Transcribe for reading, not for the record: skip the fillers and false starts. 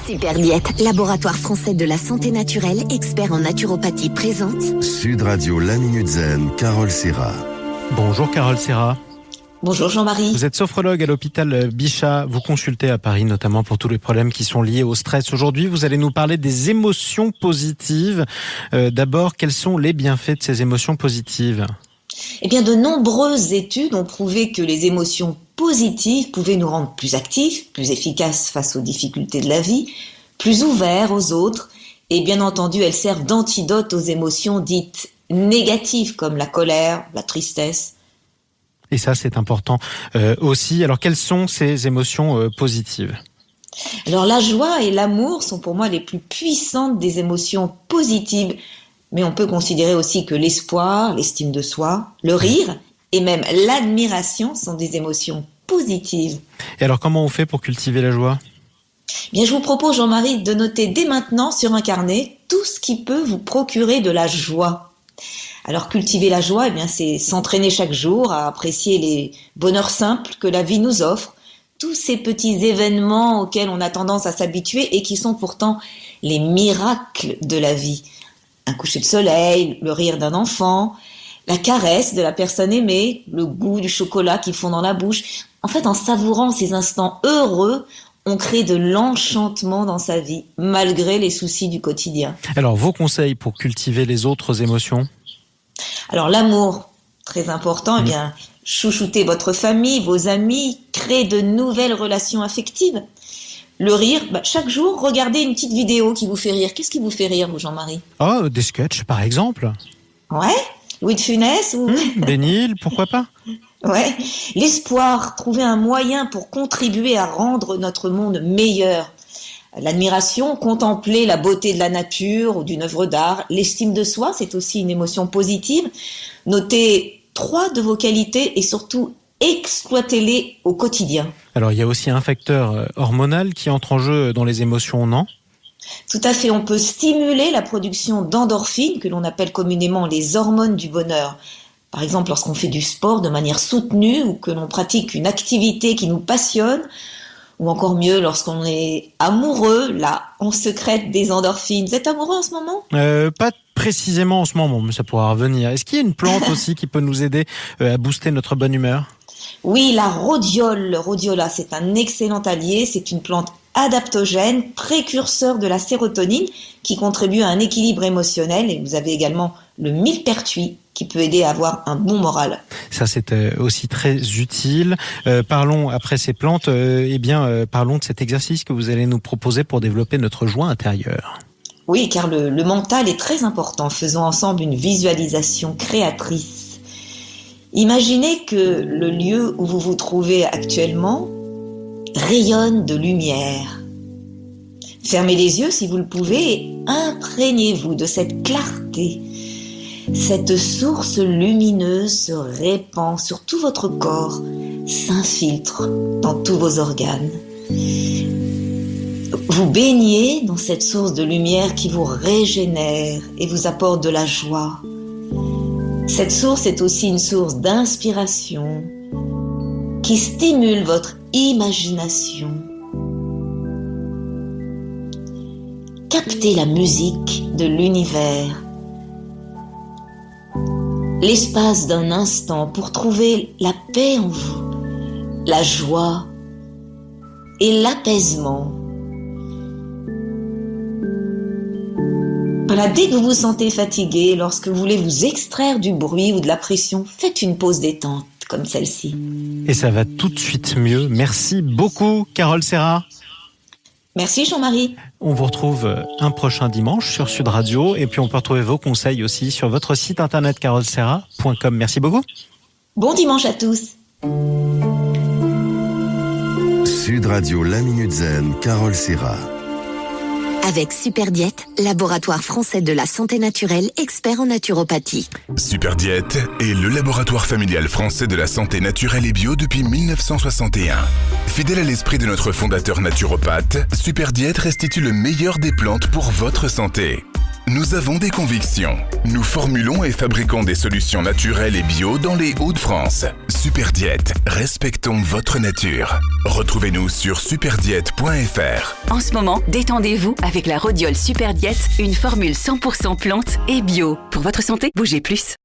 Super Diète, laboratoire français de la santé naturelle, expert en naturopathie présente. Sud Radio, la Minute Zen, Carole Serra. Bonjour Carole Serra. Bonjour Jean-Marie. Vous êtes sophrologue à l'hôpital Bichat. Vous consultez à Paris notamment pour tous les problèmes qui sont liés au stress. Aujourd'hui, vous allez nous parler des émotions positives. D'abord, quels sont les bienfaits de ces émotions positives ? Eh bien, de nombreuses études ont prouvé que les émotions positives pouvaient nous rendre plus actifs, plus efficaces face aux difficultés de la vie, plus ouverts aux autres. Et bien entendu, elles servent d'antidote aux émotions dites négatives comme la colère, la tristesse. Et ça, c'est important aussi. Alors, quelles sont ces émotions positives ? Alors, la joie et l'amour sont pour moi les plus puissantes des émotions positives. Mais on peut considérer aussi que l'espoir, l'estime de soi, le rire et même l'admiration sont des émotions positives. Et alors, comment on fait pour cultiver la joie ? Bien, je vous propose, Jean-Marie, de noter dès maintenant sur un carnet tout ce qui peut vous procurer de la joie. Alors, cultiver la joie, eh bien, c'est s'entraîner chaque jour à apprécier les bonheurs simples que la vie nous offre, tous ces petits événements auxquels on a tendance à s'habituer et qui sont pourtant les miracles de la vie. Un coucher de soleil, le rire d'un enfant, la caresse de la personne aimée, le goût du chocolat qui fond dans la bouche. En fait, en savourant ces instants heureux, on crée de l'enchantement dans sa vie, malgré les soucis du quotidien. Alors, vos conseils pour cultiver les autres émotions ? Alors, l'amour, très important, eh bien, chouchoutez votre famille, vos amis, créez de nouvelles relations affectives. Le rire, chaque jour, regardez une petite vidéo qui vous fait rire. Qu'est-ce qui vous fait rire, vous, Jean-Marie ? Oh, des sketchs, par exemple. Ouais, Louis de Funès ou... Bénil, pourquoi pas ? Ouais, l'espoir, trouver un moyen pour contribuer à rendre notre monde meilleur. L'admiration, contempler la beauté de la nature ou d'une œuvre d'art. L'estime de soi, c'est aussi une émotion positive. Notez 3 de vos qualités et surtout exploitez-les au quotidien. Alors, il y a aussi un facteur hormonal qui entre en jeu dans les émotions, non ? Tout à fait, on peut stimuler la production d'endorphines, que l'on appelle communément les hormones du bonheur. Par exemple, lorsqu'on fait du sport de manière soutenue ou que l'on pratique une activité qui nous passionne, ou encore mieux, lorsqu'on est amoureux, là, on sécrète des endorphines. Vous êtes amoureux en ce moment ? Pas précisément en ce moment, mais ça pourra revenir. Est-ce qu'il y a une plante aussi qui peut nous aider à booster notre bonne humeur ? Oui, la rhodiole. Le rhodiola, c'est un excellent allié. C'est une plante adaptogène, précurseur de la sérotonine, qui contribue à un équilibre émotionnel. Et vous avez également le millepertuis, qui peut aider à avoir un bon moral. Ça, c'est aussi très utile. Parlons, après ces plantes, parlons de cet exercice que vous allez nous proposer pour développer notre joie intérieure. Oui, car le mental est très important. Faisons ensemble une visualisation créatrice. Imaginez que le lieu où vous vous trouvez actuellement rayonne de lumière. Fermez les yeux si vous le pouvez et imprégnez-vous de cette clarté. Cette source lumineuse se répand sur tout votre corps, s'infiltre dans tous vos organes. Vous baignez dans cette source de lumière qui vous régénère et vous apporte de la joie. Cette source est aussi une source d'inspiration qui stimule votre imagination. Captez la musique de l'univers. L'espace d'un instant pour trouver la paix en vous, la joie et l'apaisement. Voilà, dès que vous vous sentez fatigué, lorsque vous voulez vous extraire du bruit ou de la pression, faites une pause détente comme celle-ci. Et ça va tout de suite mieux. Merci beaucoup, Carole Serra. Merci Jean-Marie. On vous retrouve un prochain dimanche sur Sud Radio et puis on peut retrouver vos conseils aussi sur votre site internet caroleserra.com. Merci beaucoup. Bon dimanche à tous. Sud Radio, la Minute Zen, Carole Serra. Avec Super Diète, laboratoire français de la santé naturelle, expert en naturopathie. Super Diète est le laboratoire familial français de la santé naturelle et bio depuis 1961. Fidèle à l'esprit de notre fondateur naturopathe, Super Diète restitue le meilleur des plantes pour votre santé. Nous avons des convictions. Nous formulons et fabriquons des solutions naturelles et bio dans les Hauts-de-France. Superdiète, respectons votre nature. Retrouvez-nous sur superdiète.fr. En ce moment, détendez-vous avec la Rhodiol Superdiète, une formule 100% plante et bio. Pour votre santé, bougez plus.